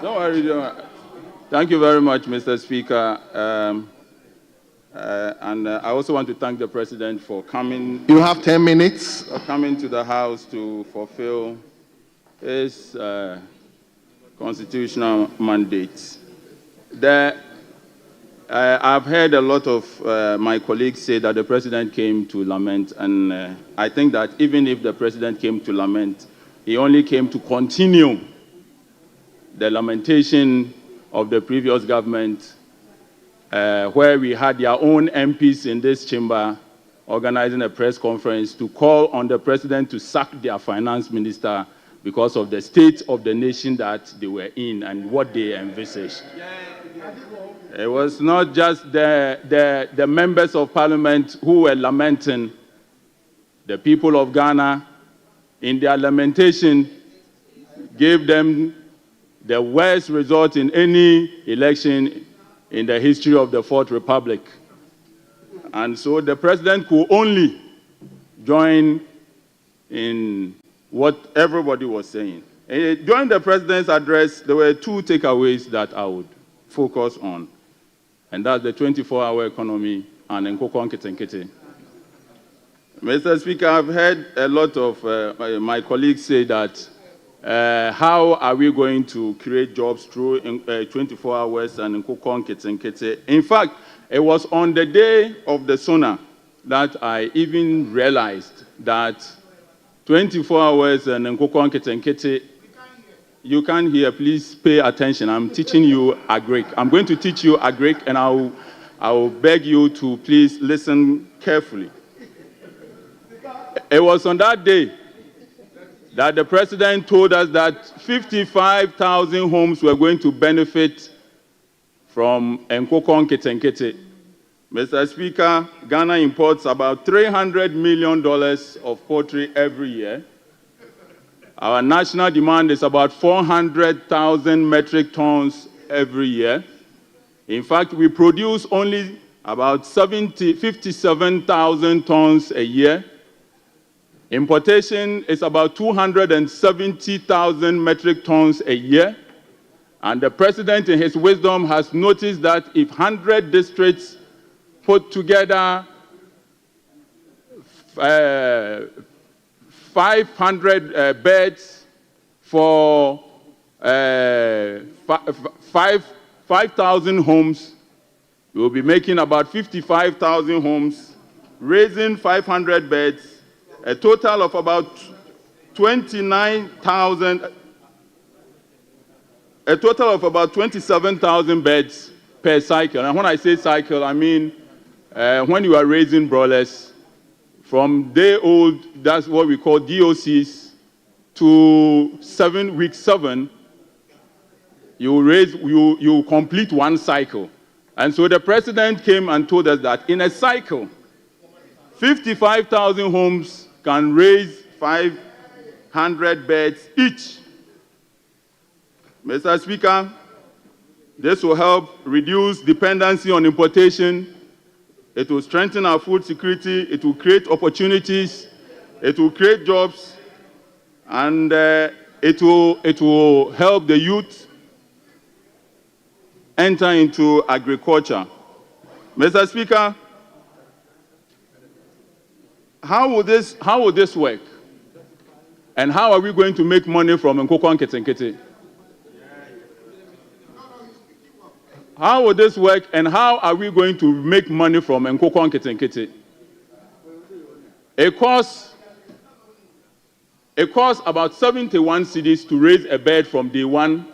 Don't worry, don't worry. Thank you very much, Mr. Speaker. I also want to thank the President for coming. You have 10 minutes. Coming to the House to fulfill his constitutional mandate. I've heard a lot of my colleagues say that the President came to lament, and I think that even if the President came to lament, he only came to continue the lamentation of the previous government, where we had their own MPs in this chamber organizing a press conference to call on the President to sack their finance minister because of the state of the nation that they were in and what they envisaged. It was not just the members of parliament who were lamenting. The people of Ghana, in their lamentation, gave them the worst result in any election in the history of the Fourth Republic. And so the President could only join in what everybody was saying. During the President's address, there were two takeaways that I would focus on, and that's the 24-hour economy and nkok, nketenkete. Mr. Speaker, I've heard a lot of my colleagues say that how are we going to create jobs through 24 hours and nkok, nketenkete. In fact, it was on the day of the SONA that I even realized that 24 hours and nkok, nketenkete. You can't hear, please pay attention. I'm teaching you Agric. I'm going to teach you Agric, and I will beg you to please listen carefully. It was on that day that the President told us that 55,000 homes were going to benefit from nkok, nketenkete. Mr. Speaker, Ghana imports about $300 million of poultry every year. Our national demand is about 400,000 metric tons every year. In fact, we produce only about 57,000 tons a year. Importation is about 270,000 metric tons a year. And the President, in his wisdom, has noticed that if 100 districts put together 500 beds for 5,000 homes, we will be making about 55,000 homes, raising 500 beds, a total of about 27,000 beds per cycle. And when I say cycle, I mean when you are raising broilers, from day old, that's what we call DOCs, to week 7, you complete one cycle. And so the President came and told us that in a cycle, 55,000 homes can raise 500 beds each. Mr. Speaker, this will help reduce dependency on importation. It will strengthen our food security. It will create opportunities. It will create jobs. And it will help the youth enter into agriculture. Mr. Speaker, how will this work? And how are we going to make money from nkok, nketenkete? How will this work, and how are we going to make money from nkok, nketenkete? It costs about 71 cedis to raise a bird from day 1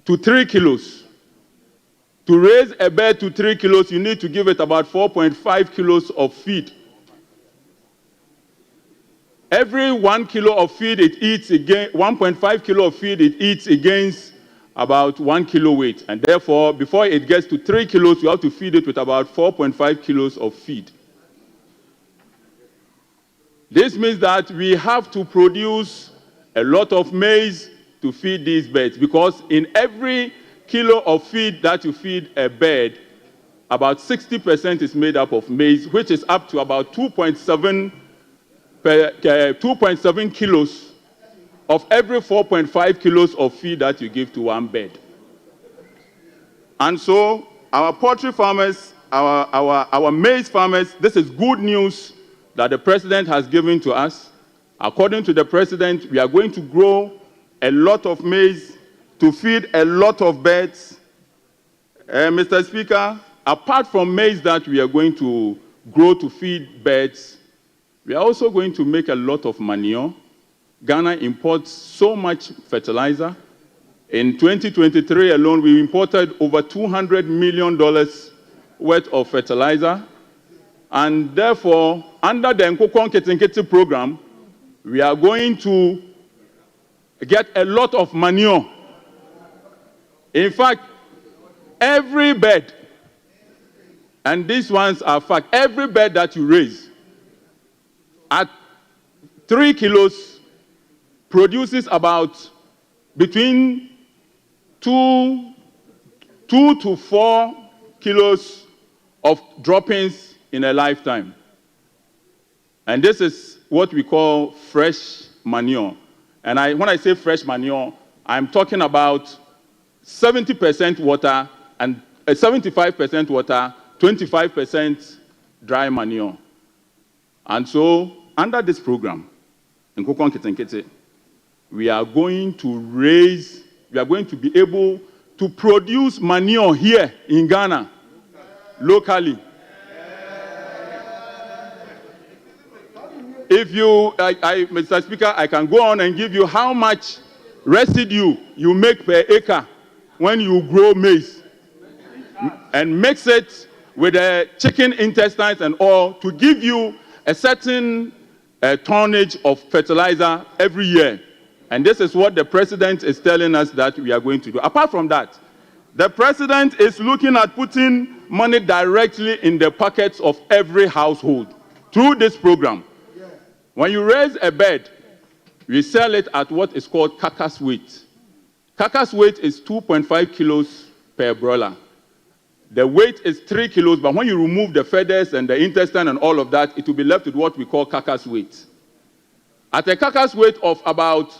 to 3 kilos. To raise a bird to 3 kilos, you need to give it about 4.5 kilos of feed. Every 1 kilo of feed it eats again, 1.5 kilo of feed it eats against about 1 kilo weight. And therefore, before it gets to 3 kilos, you have to feed it with about 4.5 kilos of feed. This means that we have to produce a lot of maize to feed these birds, because in every kilo of feed that you feed a bird, about 60% is made up of maize, which is up to about 2.7 kilos of every 4.5 kilos of feed that you give to one bird. And so our poultry farmers, our maize farmers, this is good news that the president has given to us. According to the president, we are going to grow a lot of maize to feed a lot of birds. Mr. Speaker, apart from maize that we are going to grow to feed birds, we are also going to make a lot of manure. Ghana imports so much fertilizer. In 2023 alone, we imported over $200 million worth of fertilizer. And therefore, under the nkok, nketenkete program, we are going to get a lot of manure. In fact, every bird, and these ones are fact, every bird that you raise at 3 kilos produces about between 2 to 4 kilos of droppings in a lifetime. And this is what we call fresh manure. And when I say fresh manure, I'm talking about 70% water and 75% water, 25% dry manure. And so, under this program, nkok, nketenkete, we are going to be able to produce manure here in Ghana, locally. If you, Mr. Speaker, I can go on and give you how much residue you make per acre when you grow maize and mix it with the chicken intestines and all to give you a certain tonnage of fertilizer every year. And this is what the president is telling us that we are going to do. Apart from that, the president is looking at putting money directly in the pockets of every household through this program. When you raise a bird, we sell it at what is called carcass weight. Carcass weight is 2.5 kilos per broiler. The weight is 3 kilos, but when you remove the feathers and the intestine and all of that, it will be left with what we call carcass weight. At a carcass weight of about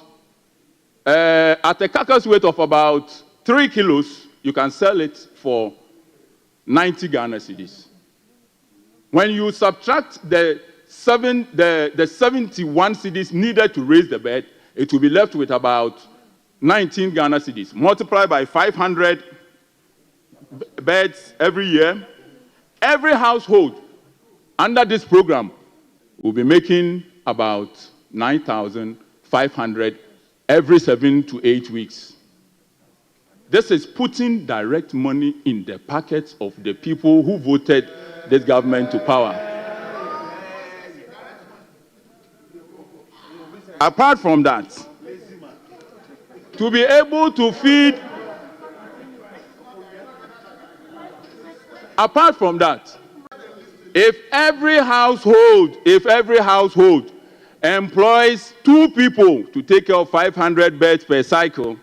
3 kilos, you can sell it for 90 Ghana cedis. When you subtract the 71 cedis needed to raise the bird, it will be left with about 19 Ghana cedis. Multiply by 500 birds every year. Every household under this program will be making about 9,500 every 7 to 8 weeks. This is putting direct money in the pockets of the people who voted this government to power. Apart from that, to be able to feed, apart from that, if every household employs 2 people to take care of 500 birds per cycle,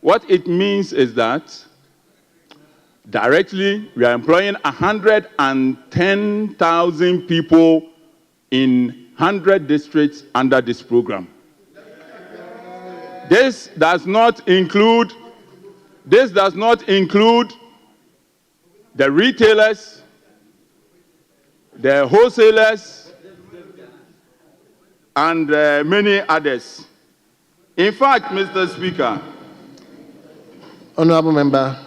what it means is that directly we are employing 110,000 people in 100 districts under this program. This does not include the retailers, the wholesalers, and many others. In fact, Mr. Speaker, Honorable Member,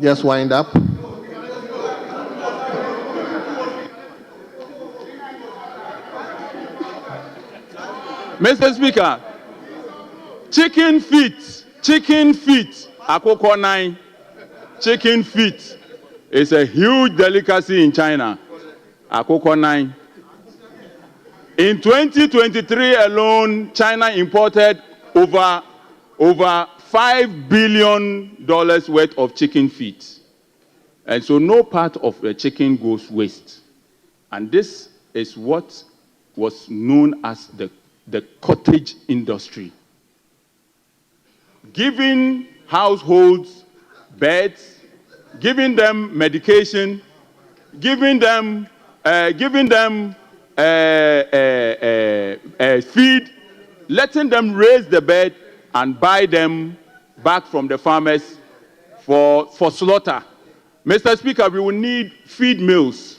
just wind up. Mr. Speaker, chicken feet, akoko 9, chicken feet is a huge delicacy in China. Akoko 9. In 2023 alone, China imported over $5 billion worth of chicken feet. And so no part of the chicken goes waste. And this is what was known as the cottage industry. Giving households beds, giving them medication, giving them feed, letting them raise the bird and buy them back from the farmers for slaughter. Mr. Speaker, we will need feed mills.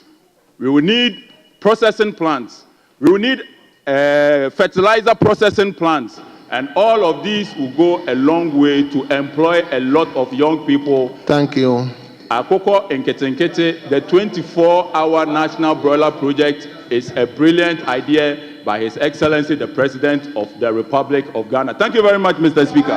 We will need processing plants. We will need fertilizer processing plants. And all of these will go a long way to employ a lot of young people. Thank you. Nkok, nketenkete, the 24-hour national broiler project is a brilliant idea by His Excellency, the President of the Republic of Ghana. Thank you very much, Mr. Speaker.